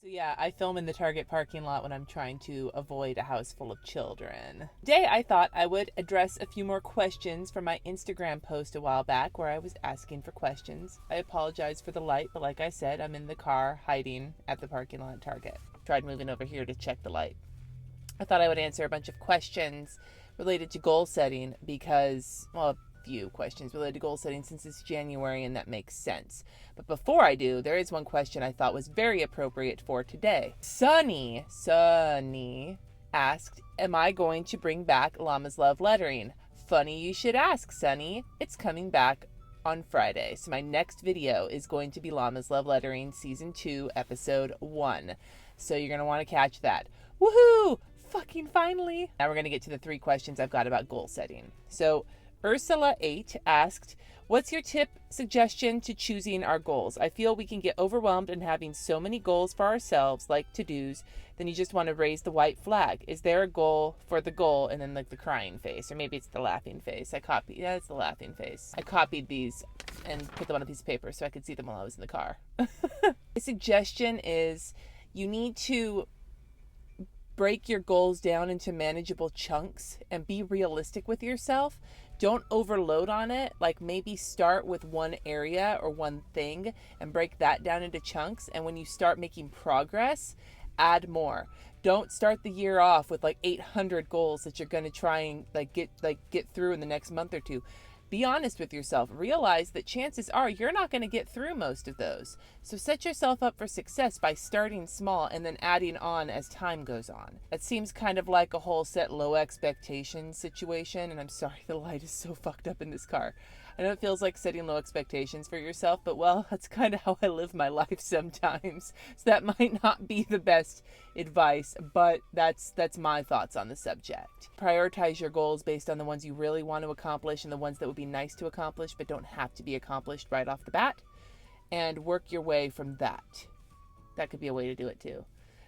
So yeah, I film in the Target parking lot when I'm trying to avoid a house full of children. Today I thought I would address a few more questions from my Instagram post a while back where I was asking for questions. I apologize for the light, but like I said, I'm in the car hiding at the parking lot at Target. Tried moving over here to check the light. I thought I would answer a bunch of questions related to goal setting because, well, a few questions related to goal setting since it's January and that makes sense. But before I do, there is one question I thought was very appropriate for today. Sunny asked, am I going to bring back Llama's Love Lettering? Funny you should ask, Sunny. It's coming back on Friday. So my next video is going to be Llama's Love Lettering Season 2, Episode 1. So you're going to want to catch that. Woohoo! Fucking finally! Now we're going to get to the 3 questions I've got about goal setting. So Ursula8 asked, what's your tip, suggestion to choosing our goals? I feel we can get overwhelmed in having so many goals for ourselves, like to-dos, then you just want to raise the white flag. Is there a goal for the goal? And then like the crying face, or maybe it's the laughing face. It's the laughing face. I copied these and put them on a piece of paper so I could see them while I was in the car. The suggestion is you need to break your goals down into manageable chunks and be realistic with yourself. Don't overload on it. Like maybe start with one area or one thing and break that down into chunks. And when you start making progress, add more. Don't start the year off with like 800 goals that you're going to try and get through in the next month or two. Be honest with yourself. Realize that chances are you're not going to get through most of those. So set yourself up for success by starting small and then adding on as time goes on. That seems kind of like a whole set low expectations situation. And I'm sorry the light is so fucked up in this car. I know it feels like setting low expectations for yourself, but well, that's kind of how I live my life sometimes. So that might not be the best advice, but that's my thoughts on the subject. Prioritize your goals based on the ones you really want to accomplish and the ones that would be nice to accomplish but don't have to be accomplished right off the bat, and work your way from that. That could be a way to do it too.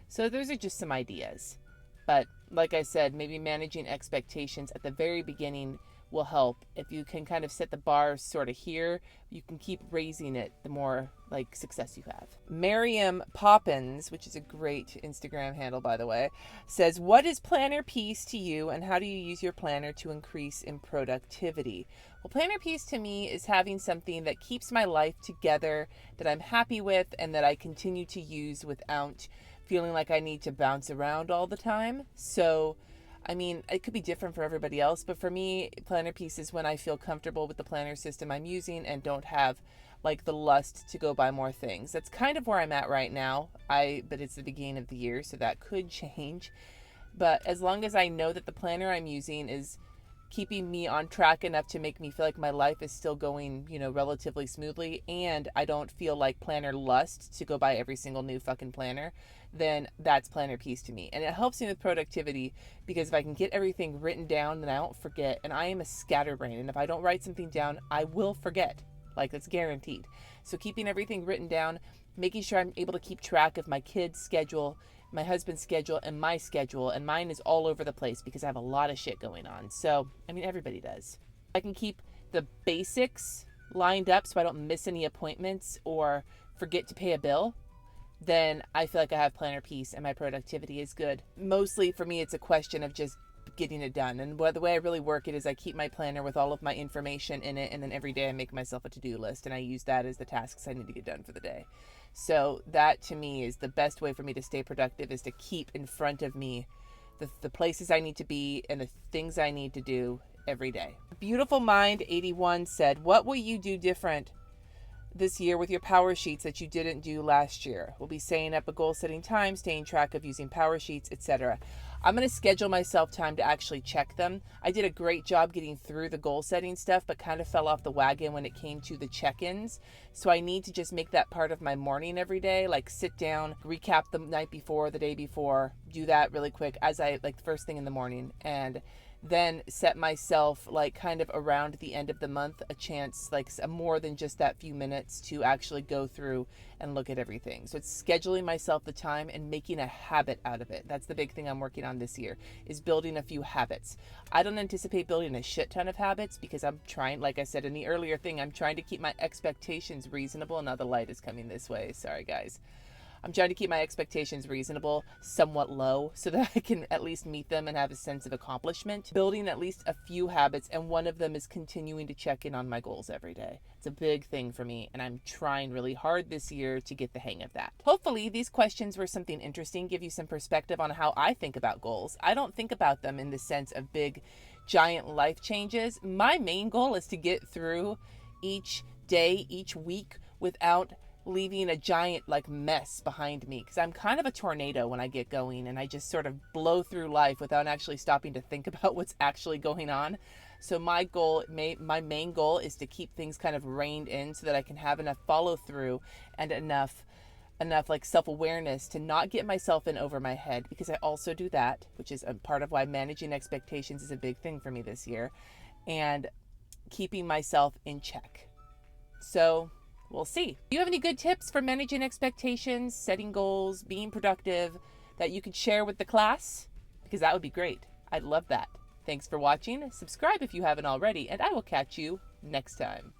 So those are just some ideas. But like I said, maybe managing expectations at the very beginning will help. If you can kind of set the bar sort of here, you can keep raising it the more like success you have. Miriam Poppins, which is a great Instagram handle by the way, says, what is planner peace to you and how do you use your planner to increase in productivity? Well, planner peace to me is having something that keeps my life together, that I'm happy with, and that I continue to use without feeling like I need to bounce around all the time. So I mean, it could be different for everybody else, but for me, planner peace is when I feel comfortable with the planner system I'm using and don't have like the lust to go buy more things. That's kind of where I'm at right now. But it's the beginning of the year, so that could change. But as long as I know that the planner I'm using is keeping me on track enough to make me feel like my life is still going, relatively smoothly, and I don't feel like planner lust to go buy every single new fucking planner, then that's planner peace to me. And it helps me with productivity because if I can get everything written down, then I don't forget. And I am a scatterbrain, and if I don't write something down, I will forget. Like, that's guaranteed. So keeping everything written down, making sure I'm able to keep track of my kids' schedule, my husband's schedule, and my schedule, and mine is all over the place because I have a lot of shit going on. So, I mean, everybody does. I can keep the basics lined up so I don't miss any appointments or forget to pay a bill, then I feel like I have planner peace and my productivity is good. Mostly for me, it's a question of just getting it done. And the way I really work it is I keep my planner with all of my information in it, and then every day I make myself a to-do list and I use that as the tasks I need to get done for the day. So that to me is the best way for me to stay productive, is to keep in front of me the places I need to be and the things I need to do every day. Beautiful Mind 81 said, what will you do different this year with your power sheets that you didn't do last year? We'll be setting up a goal setting time, staying track of using power sheets, etc. I'm going to schedule myself time to actually check them. I did a great job getting through the goal setting stuff, but kind of fell off the wagon when it came to the check-ins. So I need to just make that part of my morning every day, like sit down, recap the night before, the day before, do that really quick as I like first thing in the morning, and then set myself like kind of around the end of the month a chance, like more than just that few minutes to actually go through and look at everything. So it's scheduling myself the time and making a habit out of it. That's the big thing I'm working on this year, is building a few habits. I don't anticipate building a shit ton of habits because I'm trying, like I said in the earlier thing, I'm trying to keep my expectations reasonable, and now the light is coming this way. Sorry guys. I'm trying to keep my expectations reasonable, somewhat low, so that I can at least meet them and have a sense of accomplishment. Building at least a few habits, and one of them is continuing to check in on my goals every day. It's a big thing for me, and I'm trying really hard this year to get the hang of that. Hopefully, these questions were something interesting, give you some perspective on how I think about goals. I don't think about them in the sense of big, giant life changes. My main goal is to get through each day, each week, without leaving a giant mess behind me, because I'm kind of a tornado when I get going, and I just sort of blow through life without actually stopping to think about what's actually going on. So my main goal is to keep things kind of reined in so that I can have enough follow through and enough self-awareness to not get myself in over my head, because I also do that, which is a part of why managing expectations is a big thing for me this year, and keeping myself in check. So we'll see. Do you have any good tips for managing expectations, setting goals, being productive that you could share with the class? Because that would be great. I'd love that. Thanks for watching. Subscribe if you haven't already, and I will catch you next time.